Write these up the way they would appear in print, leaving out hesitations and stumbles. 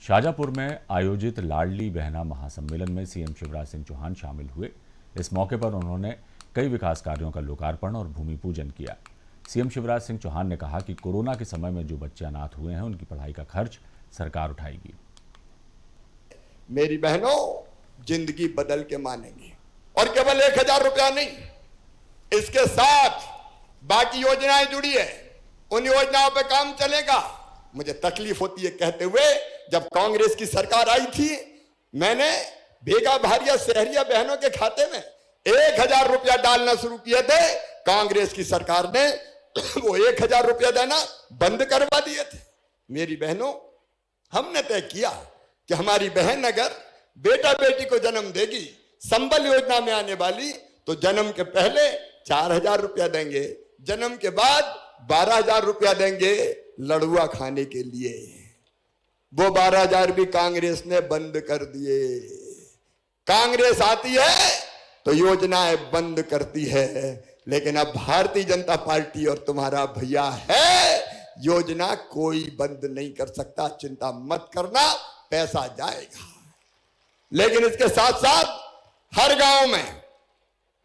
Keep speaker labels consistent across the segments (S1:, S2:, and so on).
S1: शाजापुर में आयोजित लाडली बहना महासम्मेलन में सीएम शिवराज सिंह चौहान शामिल हुए। इस मौके पर उन्होंने कई विकास कार्यों का लोकार्पण और भूमि पूजन किया। सीएम शिवराज सिंह चौहान ने कहा कि कोरोना के समय में जो बच्चे अनाथ हुए हैं उनकी पढ़ाई का खर्च सरकार उठाएगी।
S2: मेरी बहनों, जिंदगी बदल के मानेंगे और केवल 1000 रुपया नहीं, इसके साथ बाकी योजनाएं जुड़ी है, उन योजनाओं पे काम चलेगा। मुझे तकलीफ होती है कहते हुए, जब कांग्रेस की सरकार आई थी, मैंने बेगा भारिया शहरिया बहनों के खाते में 1000 रुपया डालना शुरू किए थे। कांग्रेस की सरकार ने वो 1000 रुपया देना बंद करवा दिए थे। मेरी बहनों, हमने तय किया कि हमारी बहन अगर बेटा बेटी को जन्म देगी, संबल योजना में आने वाली, तो जन्म के पहले 4000 रुपया देंगे, जन्म के बाद 12000 रुपया देंगे लड़ुआ खाने के लिए। वो 12000 भी कांग्रेस ने बंद कर दिए। कांग्रेस आती है तो योजनाएं बंद करती है, लेकिन अब भारतीय जनता पार्टी और तुम्हारा भैया है, योजना कोई बंद नहीं कर सकता। चिंता मत करना, पैसा जाएगा। लेकिन इसके साथ साथ हर गांव में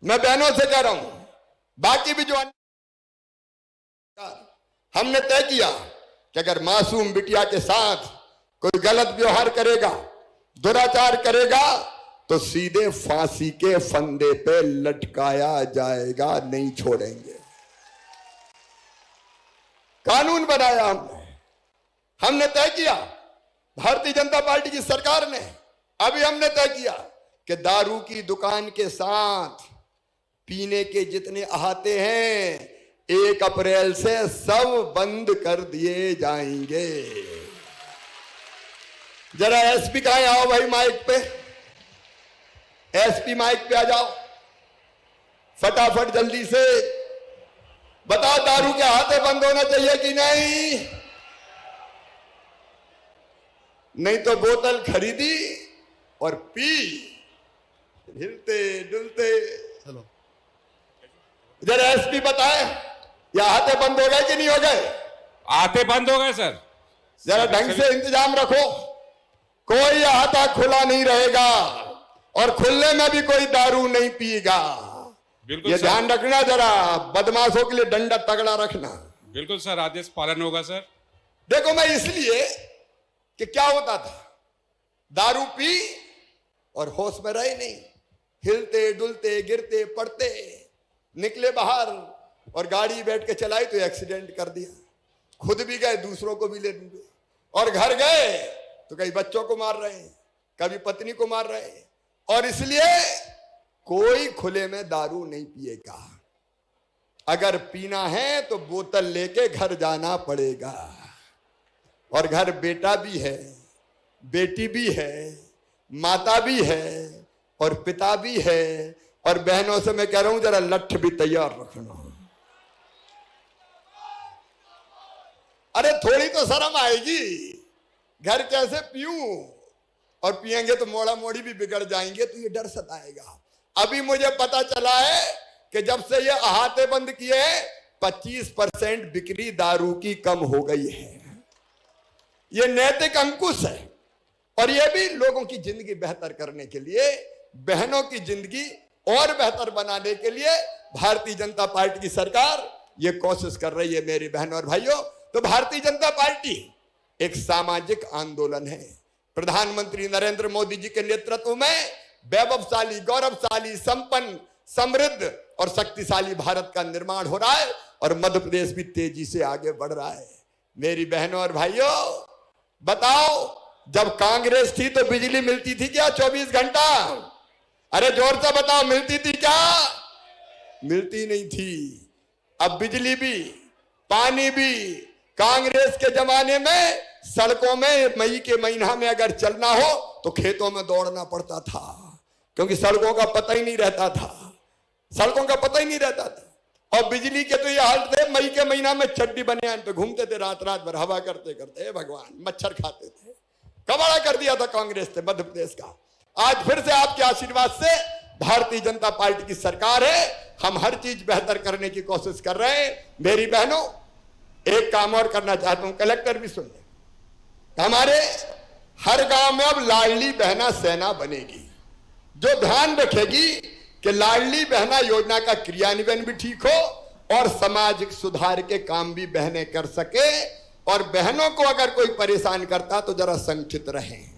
S2: मैं बहनों से कह रहा हूं, बाकी भी जो हमने तय किया कि अगर मासूम बिटिया के साथ कोई गलत व्यवहार करेगा, दुराचार करेगा, तो सीधे फांसी के फंदे पे लटकाया जाएगा, नहीं छोड़ेंगे। कानून बनाया हमने तय किया, भारतीय जनता पार्टी की सरकार ने अभी हमने तय किया कि दारू की दुकान के साथ पीने के जितने अहाते हैं 1 अप्रैल से सब बंद कर दिए जाएंगे। जरा एसपी कहां आओ भाई, माइक पे, एसपी माइक पे आ जाओ, फटाफट जल्दी से बताओ, दारू के हाथे बंद होना चाहिए कि नहीं? नहीं तो बोतल खरीदी और पी, हिलते डुलते। चलो जरा एसपी बताए, या हाथे बंद हो गए कि नहीं हो गए?
S3: हाथे बंद हो गए सर।
S2: जरा ढंग से इंतजाम रखो, कोई हाथा खुला नहीं रहेगा और खुलने में भी कोई दारू नहीं पिएगा। ये ध्यान रखना, जरा बदमाशों के लिए डंडा तगड़ा रखना।
S3: बिल्कुल सर, आदेश पालन होगा सर।
S2: देखो, मैं इसलिए कि क्या होता था, दारू पी और होश में रहे नहीं, हिलते डुलते गिरते पड़ते, निकले बाहर और गाड़ी बैठ के चलाई तो एक्सीडेंट कर दिया, खुद भी गए, दूसरों को भी ले डूबे, और घर गए तो कई बच्चों को मार रहे हैं, कभी पत्नी को मार रहे हैं। और इसलिए कोई खुले में दारू नहीं पिएगा। अगर पीना है तो बोतल लेके घर जाना पड़ेगा। और घर बेटा भी है, बेटी भी है, माता भी है और पिता भी है। और बहनों से मैं कह रहा हूं, जरा लठ भी तैयार रखना। अरे थोड़ी तो शर्म आएगी, घर कैसे पीऊं, और पिएंगे तो मोड़ा मोड़ी भी बिगड़ जाएंगे, तो ये डर सताएगा। अभी मुझे पता चला है कि जब से ये अहाते बंद किए हैं 25% बिक्री दारू की कम हो गई है। ये नैतिक अंकुश है, और ये भी लोगों की जिंदगी बेहतर करने के लिए, बहनों की जिंदगी और बेहतर बनाने के लिए भारतीय जनता पार्टी की सरकार ये कोशिश कर रही है। मेरी बहनों और भाइयों, तो भारतीय जनता पार्टी एक सामाजिक आंदोलन है। प्रधानमंत्री नरेंद्र मोदी जी के नेतृत्व में वैभवशाली, गौरवशाली, संपन्न, समृद्ध और शक्तिशाली भारत का निर्माण हो रहा है, और मध्य प्रदेश भी तेजी से आगे बढ़ रहा है। मेरी बहनों और भाइयों, बताओ, जब कांग्रेस थी तो बिजली मिलती थी क्या 24 घंटा? अरे जोर से बताओ, मिलती थी क्या? मिलती नहीं थी। अब बिजली भी, पानी भी, कांग्रेस के जमाने में सड़कों में मई के महीना में अगर चलना हो तो खेतों में दौड़ना पड़ता था, क्योंकि सड़कों का पता ही नहीं रहता था, सड़कों का पता ही नहीं रहता था। और बिजली के तो ये हाल थे, मई के महीना में चड्डी बनियान पे घूमते थे, रात रात भर हवा करते करते, हे भगवान, मच्छर खाते थे। कबाड़ा कर दिया था कांग्रेस ने मध्य प्रदेश का। आज फिर से आपके आशीर्वाद से भारतीय जनता पार्टी की सरकार है, हम हर चीज बेहतर करने की कोशिश कर रहे हैं। मेरी बहनों, एक काम और करना चाहता हूं, कलेक्टर भी सुन ले। हमारे हर गांव में अब लाडली बहना सेना बनेगी, जो ध्यान रखेगी कि लाडली बहना योजना का क्रियान्वयन भी ठीक हो और सामाजिक सुधार के काम भी बहनें कर सके, और बहनों को अगर कोई परेशान करता तो जरा संगठित रहें।